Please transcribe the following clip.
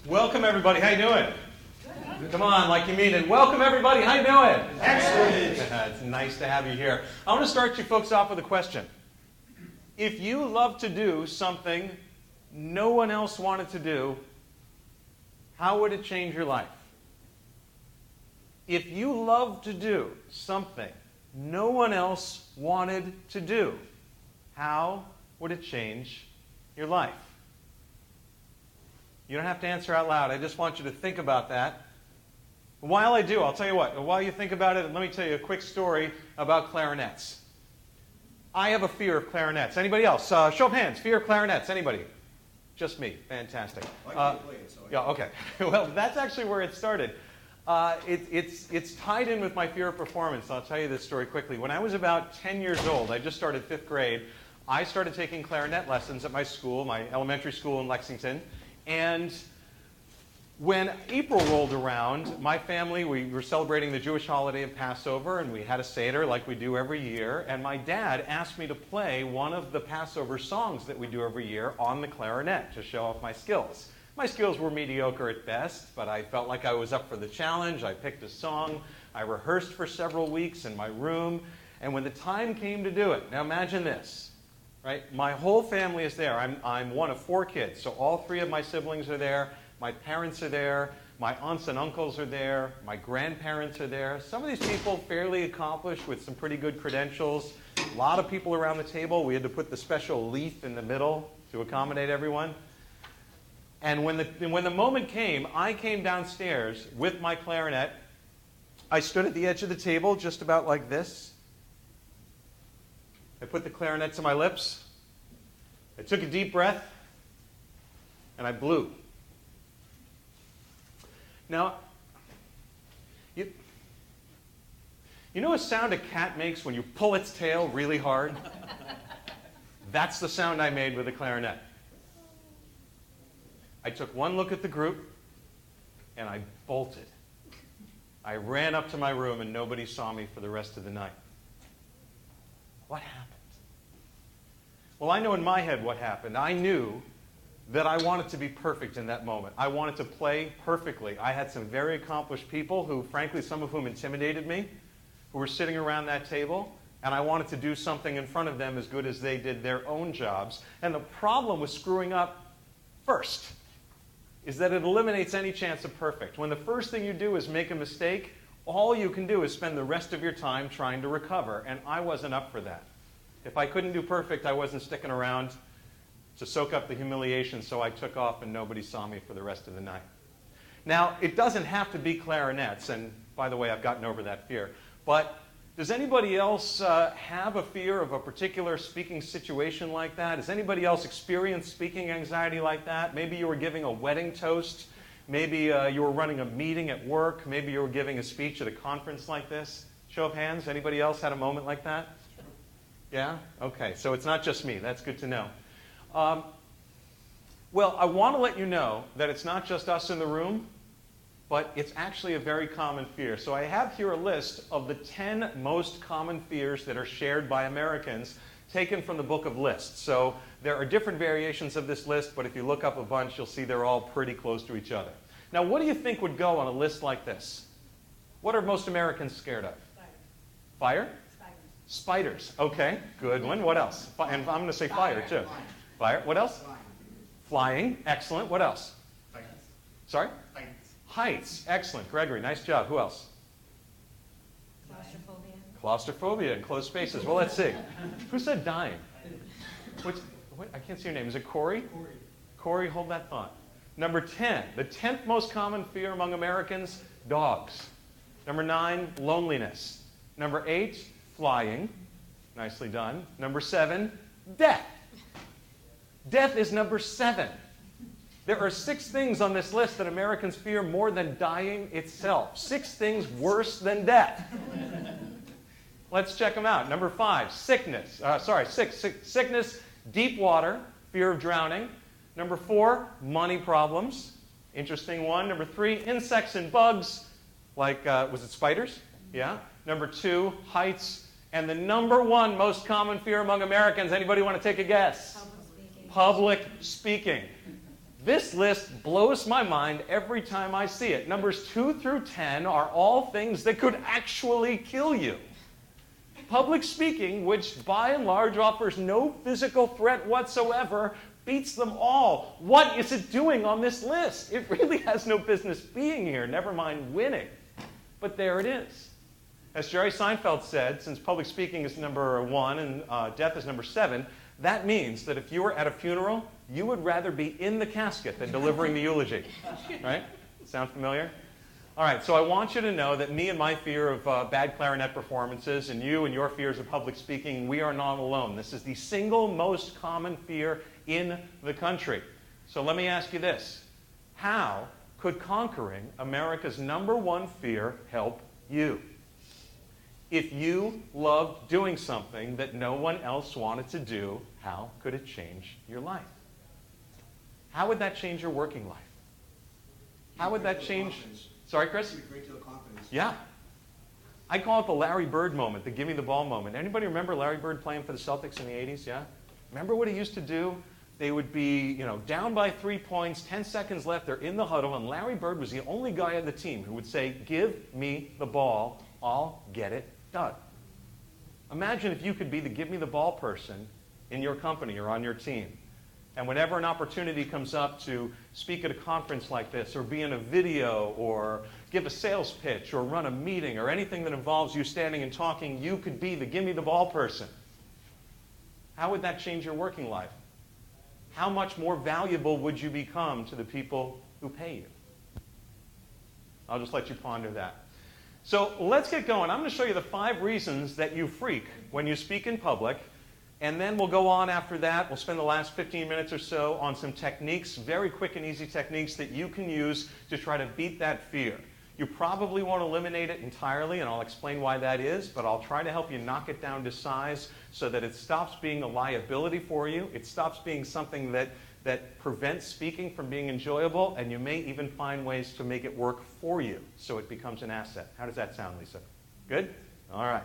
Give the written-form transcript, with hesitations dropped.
Welcome everybody, how you doing? Good. Come on, like you mean it. Welcome everybody, how you doing? Excellent. It's nice to have you here. I want to start you folks off with a question. If you love to do something no one else wanted to do, how would it change your life? If you love to do something no one else wanted to do, how would it change your life? You don't have to answer out loud. I just want you to think about that. While I do, I'll tell you what. While you think about it, let me tell you a quick story about clarinets. I have a fear of clarinets. Anybody else? Show of hands. Fear of clarinets. Anybody? Just me. Fantastic. I can't play it, so yeah, okay. Well, that's actually where it started. It's tied in with my fear of performance. I'll tell you this story quickly. When I was about 10 years old, I just started 5th grade, I started taking clarinet lessons at my school, my elementary school in Lexington. And when April rolled around, my family, we were celebrating the Jewish holiday of Passover, and we had a Seder like we do every year. And my dad asked me to play one of the Passover songs that we do every year on the clarinet to show off my skills. My skills were mediocre at best, but I felt like I was up for the challenge. I picked a song. I rehearsed for several weeks in my room. And when the time came to do it, now imagine this. Right? My whole family is there. I'm one of 4 kids, so all 3 of my siblings are there. My parents are there. My aunts and uncles are there. My grandparents are there. Some of these people fairly accomplished with some pretty good credentials. A lot of people around the table. We had to put the special leaf in the middle to accommodate everyone. And when the moment came, I came downstairs with my clarinet. I stood at the edge of the table just about like this. I put the clarinet to my lips, I took a deep breath, and I blew. Now, you know a sound a cat makes when you pull its tail really hard? That's the sound I made with the clarinet. I took one look at the group, and I bolted. I ran up to my room, and nobody saw me for the rest of the night. What happened? Well, I know in my head what happened. I knew that I wanted to be perfect in that moment. I wanted to play perfectly. I had some very accomplished people who, frankly, some of whom intimidated me, who were sitting around that table, and I wanted to do something in front of them as good as they did their own jobs. And the problem with screwing up first is that it eliminates any chance of perfect. When the first thing you do is make a mistake, all you can do is spend the rest of your time trying to recover, and I wasn't up for that. If I couldn't do perfect, I wasn't sticking around to soak up the humiliation, so I took off and nobody saw me for the rest of the night. Now, it doesn't have to be clarinets, and by the way, I've gotten over that fear, but does anybody else have a fear of a particular speaking situation like that? Has anybody else experienced speaking anxiety like that? Maybe you were giving a wedding toast. Maybe you were running a meeting at work. Maybe you were giving a speech at a conference like this. Show of hands, anybody else had a moment like that? Yeah? Okay, so it's not just me. That's good to know. Well, I want to let you know that it's not just us in the room, but it's actually a very common fear. So I have here a list of the 10 most common fears that are shared by Americans, taken from the book of lists. So there are different variations of this list, but if you look up a bunch, you'll see they're all pretty close to each other. Now, what do you think would go on a list like this? What are most Americans scared of? Fire? Spiders. Okay, good one. What else? And I'm going to say fire, too. Fire. What else? Flying. Excellent. What else? Heights. Sorry? Heights. Heights. Excellent. Gregory, nice job. Who else? Claustrophobia. Claustrophobia and closed spaces. Well, let's see. Who said dying? I can't see your name. Is it Corey? Corey, hold that thought. Number 10. The 10th most common fear among Americans, dogs. Number 9, loneliness. Number 8, flying. Nicely done. Number 7, death. Death is number 7. There are 6 things on this list that Americans fear more than dying itself. 6 things worse than death. Let's check them out. Number 5, sickness. Sickness, deep water, fear of drowning. Number 4, money problems. Interesting one. Number 3, insects and bugs, like, was it spiders? Yeah. Number 2, heights. And the number 1 most common fear among Americans, anybody want to take a guess? Public speaking. Public speaking. This list blows my mind every time I see it. Numbers 2 through 10 are all things that could actually kill you. Public speaking, which by and large offers no physical threat whatsoever, beats them all. What is it doing on this list? It really has no business being here, never mind winning. But there it is. As Jerry Seinfeld said, since public speaking is number 1 and death is number 7, that means that if you were at a funeral, you would rather be in the casket than delivering the eulogy. Right? Sound familiar? All right, so I want you to know that me and my fear of bad clarinet performances and you and your fears of public speaking, we are not alone. This is the single most common fear in the country. So let me ask you this. How could conquering America's #1 fear help you? If you loved doing something that no one else wanted to do, how could it change your life? How would that change your working life? How would that change... Sorry, Chris? Yeah. I call it the Larry Bird moment, the give me the ball moment. Anybody remember Larry Bird playing for the Celtics in the 80s? Yeah? Remember what he used to do? They would be, down by 3 points, 10 seconds left, they're in the huddle, and Larry Bird was the only guy on the team who would say, give me the ball, I'll get it done. Imagine if you could be the give me the ball person in your company or on your team. And whenever an opportunity comes up to speak at a conference like this, or be in a video, or give a sales pitch, or run a meeting, or anything that involves you standing and talking, you could be the give me the ball person. How would that change your working life? How much more valuable would you become to the people who pay you? I'll just let you ponder that. So let's get going. I'm going to show you the 5 reasons that you freak when you speak in public. And then we'll go on after that. We'll spend the last 15 minutes or so on some techniques, very quick and easy techniques that you can use to try to beat that fear. You probably won't eliminate it entirely, and I'll explain why that is, but I'll try to help you knock it down to size so that it stops being a liability for you. It stops being something that prevents speaking from being enjoyable, and you may even find ways to make it work for you so it becomes an asset. How does that sound, Lisa? Good? All right.